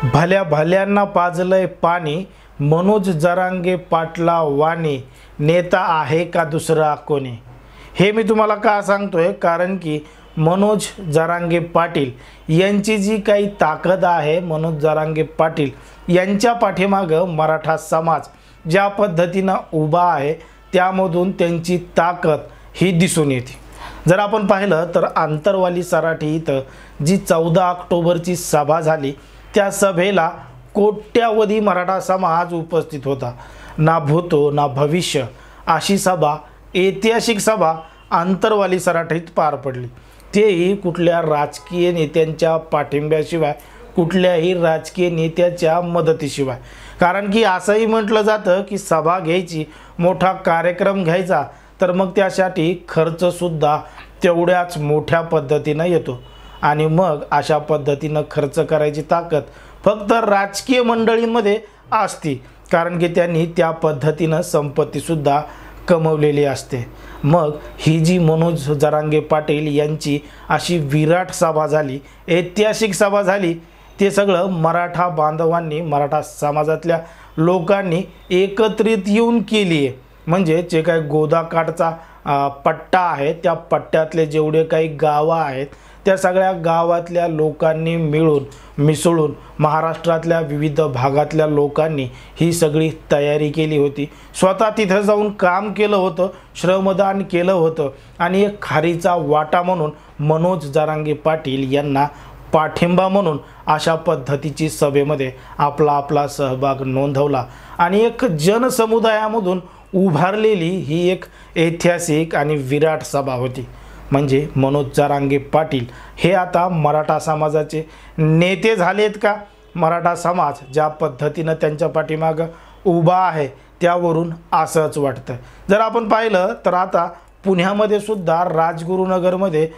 भल्या भल्यांना पाजलंय पाणी, मनोज जरांगे पाटला वाणी, नेता आहे का दुसरा कोणी? हे मी तुम्हाला का सांगतोय, कारण की मनोज जरांगे पाटील यांची जी काही ताकद आहे, मनोज जरांगे पाटील यांच्या पाठीमागं मराठा समाज ज्या पद्धतीनं उभा आहे त्यामधून त्यांची ताकद ही दिसून येते। जर आपण पाहिलं तर आंतरवाली सराठी इथं जी 14 ऑक्टोबरची सभा झाली, त्या सभेला कोट्यावधी मराठा समाज उपस्थित होता। ना भूतो ना भविष्य अशी सभा, ऐतिहासिक सभा आंतरवाली सराठीत पार पडली, तेही कुठल्या राजकीय नेत्यांच्या पाठिंब्याशिवाय, कुठल्याही राजकीय नेत्याच्या मदतीशिवाय। कारण की असंही म्हटलं जातं की सभा घ्यायची, मोठा कार्यक्रम घ्यायचा, तर मग त्यासाठी खर्चसुद्धा तेवढ्याच मोठ्या पद्धतीनं येतो आणि मग अशा पद्धतीनं खर्च करायची ताकद फक्त राजकीय मंडळींमध्ये असते, कारण की त्यांनी त्या पद्धतीनं संपत्तीसुद्धा कमवलेली असते। मग ही जी मनोज जरांगे पाटील यांची अशी विराट सभा झाली, ऐतिहासिक सभा झाली, ते सगळं मराठा बांधवांनी, मराठा समाजातल्या लोकांनी एकत्रित येऊन केली आहे। म्हणजे जे काही गोदाकाठचा पट्टा आहे, त्या पट्ट्यातले जेवढे काही गावं आहेत, त्या सगळ्या गावातल्या लोकांनी मिळून मिसळून महाराष्ट्रातल्या विविध भागातल्या लोकांनी ही सगळी तयारी केली होती। स्वतः तिथे जाऊन काम केलं होतं, श्रमदान केलं होतं आणि एक खारीचा वाटा म्हणून मनोज जरांगे पाटील यांना पाठिंबा म्हणून अशा पद्धतीची सभेमध्ये आपला सहभाग नोंदवला आणि एक जनसमुदायामधून उभारलेली ही एक ऐतिहासिक आणि विराट सभा होती। म्हणजे मनोज जरांगे पाटील हे आता मराठा समाजाचे नेते झालेत का? मराठा समाज ज्या पद्धतीनं त्यांच्या पाठीमागं उभा आहे त्यावरून असंच वाटतं। जर आपण पाहिलं तर आता पुण्यामध्ये सुद्धा राजगुरुनगरमध्ये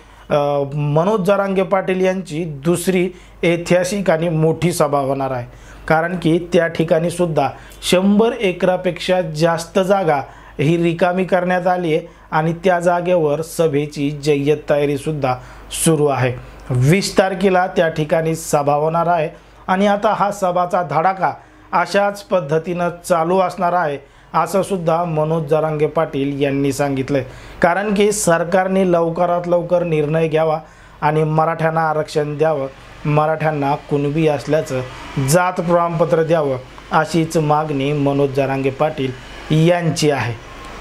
मनोज जरांगे पाटील यांची दुसरी ऐतिहासिक आणि मोठी सभा होणार आहे, कारण की त्या ठिकाणी सुद्धा 100 एकरापेक्षा जास्त जागा ही रिकामी करण्यात आली आहे आणि त्या जागेवर सभेची जय्यत तयारीसुद्धा सुरू आहे। 20 तारखेला त्या ठिकाणी सभा होणार आहे आणि आता हा सभाचा धडाका अशाच पद्धतीनं चालू असणार आहे, असं सुद्धा मनोज जरांगे पाटील यांनी सांगितलं। कारण की सरकारने लवकरात लवकर निर्णय घ्यावा आणि मराठ्यांना आरक्षण द्यावं, मराठ्यांना कुणबी असल्याचं जात प्रमाणपत्र द्यावं, अशीच मागणी मनोज जरांगे पाटील यांची आहे।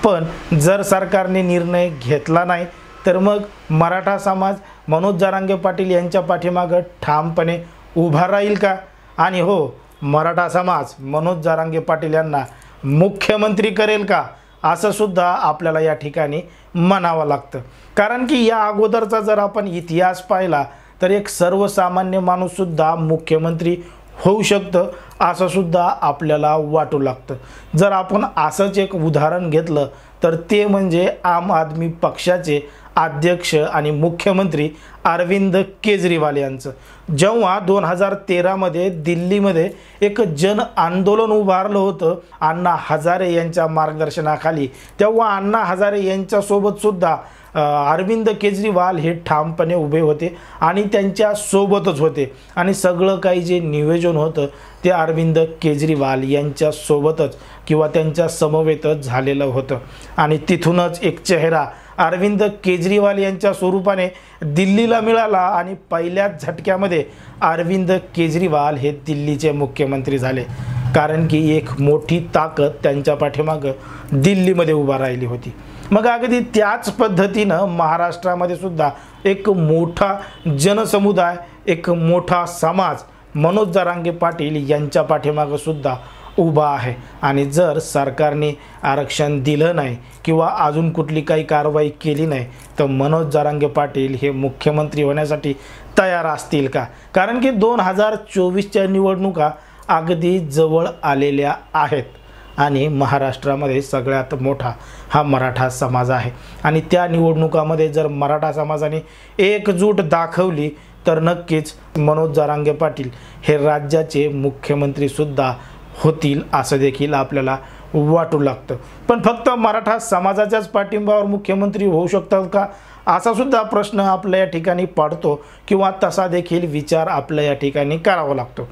पण जर सरकारने निर्णय घेतला नाही तर मग मराठा समाज मनोज जरांगे पाटील यांच्या पाठीमागं ठामपणे उभा राहील का? आणि हो, मराठा समाज मनोज जरांगे पाटील यांना मुख्यमंत्री करेल का? असं सुद्धा आपल्याला या ठिकाणी म्हणावं लागतं। कारण की या अगोदरचा जर आपण इतिहास पाहिला तर एक सर्वसामान्य माणूससुद्धा मुख्यमंत्री होऊ शकतं असं सुद्धा आपल्याला वाटू लागतं। जर आपण असंच एक उदाहरण घेतलं तर ते म्हणजे आम आदमी पक्षाचे अध्यक्ष आणि मुख्यमंत्री अरविंद केजरीवाल यांचं। जेव्हा 2013 मध्ये दिल्लीमध्ये एक जन आंदोलन उभारलं होतं अण्णा हजारे यांच्या मार्गदर्शनाखाली, तेव्हा अण्णा हजारे यांच्यासोबत सुद्धा अरविंद केजरीवाल हे ठामपणे उभे होते आणि त्यांच्या सोबतच होते आणि सगळं काही जे नियोजन होतं ते अरविंद केजरीवाल यांच्या सोबतच किंवा त्यांच्या समवेतच झालेलं होतं आणि तिथूनच एक चेहरा अरविंद केजरीवाल यांच्या स्वरूपाने दिल्लीला मिळाला आणि पहिल्याच झटक्यामध्ये अरविंद केजरीवाल हे दिल्लीचे मुख्यमंत्री झाले, कारण की एक मोठी ताकद त्यांच्या पाठीमागं दिल्लीमध्ये उभा राहिली होती। मग अगदी त्याच पद्धतीनं महाराष्ट्रामध्ये सुद्धा एक मोठा जनसमुदाय, एक मोठा समाज मनोज जरांगे पाटील यांच्या पाठीमागं सुद्धा उभा आहे आणि जर सरकारने आरक्षण दिलं नाही किंवा अजून कुठली काही कारवाई केली नाही तर मनोज जरांगे पाटील हे मुख्यमंत्री होण्यासाठी तयार असतील का? कारण की 2024च्या निवडणुका अगदी जवळ आलेल्या आहेत आणि महाराष्ट्रामध्ये सगळ्यात मोठा हा मराठा समाज आहे आणि त्या निवडणुकामध्ये जर मराठा समाजाने एकजूट दाखवली तर नक्कीच मनोज जरांगे पाटील हे राज्याचे मुख्यमंत्रीसुद्धा होतील असं देखील आपल्याला वाटू लागतं। पण फक्त मराठा समाजाच्याच पाठिंब्यावर मुख्यमंत्री होऊ शकतात का असा सुद्धा प्रश्न आपल्या या ठिकाणी पडतो किंवा तसा देखील विचार आपल्या या ठिकाणी करावा लागतो।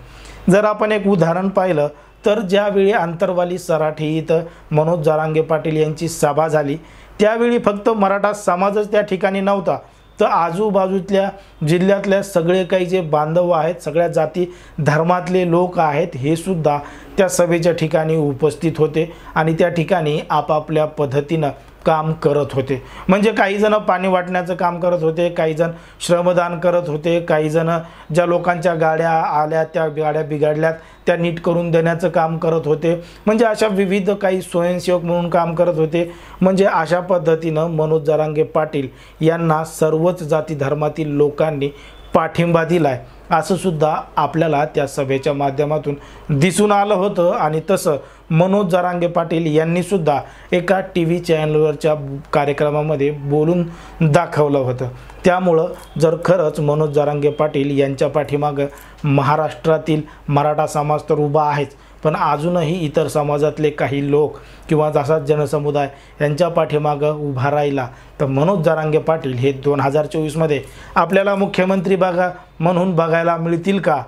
जर आपण एक उदाहरण पाहिलं तर ज्यावेळी आंतरवाली सराठी इथं मनोज जरांगे पाटील यांची सभा झाली त्यावेळी फक्त मराठा समाजच त्या ठिकाणी नव्हता, तर आजूबाजूतल्या जिल्ह्यातल्या सगळे काही जे बांधव आहेत, सगळ्या जाती धर्मातले लोक आहेत, हे सुद्धा त्या सभेच्या ठिकाणी उपस्थित होते आणि त्या ठिकाणी आपापल्या पद्धतीनं काम करत होते. म्हणजे काही जण पाणी वाटण्याचं काम करत होते, काही जण श्रमदान करत होते, काही जण ज्या लोकांच्या गाड्या आल्या त्या गाड्या बिघडल्यात त्या नीट करून देण्याचं काम करत होते. म्हणजे अशा विविध काही स्वयंसेवक म्हणून काम करत होते. म्हणजे अशा पद्धतीनं मनोज जरांगे पाटील यांना सर्वच जाती धर्मातील लोकांनी पाठिंबा दिलाय असं सुद्धा आपल्याला त्या सभेच्या माध्यमातून दिसून आलं होतं. आणि तसं मनोज जरांगे पाटील यांनी सुद्धा एका TV चॅनलवरच्या कार्यक्रमामध्ये बोलून दाखवलं होतं. त्यामुळं जर खरंच मनोज जरांगे पाटील यांच्या पाठीमागं महाराष्ट्रातील मराठा समाज तर उभा आहेच, पण अजूनही इतर समाजातले काही लोक किंवा जसा जनसमुदाय यांच्या पाठीमागं उभा राहिला तर मनोज जरांगे पाटील हे 2024मध्ये आपल्याला मुख्यमंत्री म्हणून बघायला मिळतील का?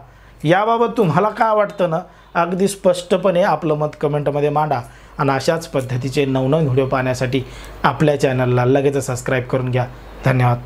याबाबत तुम्हाला काय वाटतं ना, अगदी स्पष्टपणे आपलं मत कमेंटमध्ये मांडा. आणि अशाच पद्धतीचे नवनवीन व्हिडिओ पाहण्यासाठी आपल्या चॅनलला लगेच सबस्क्राईब करून घ्या. धन्यवाद.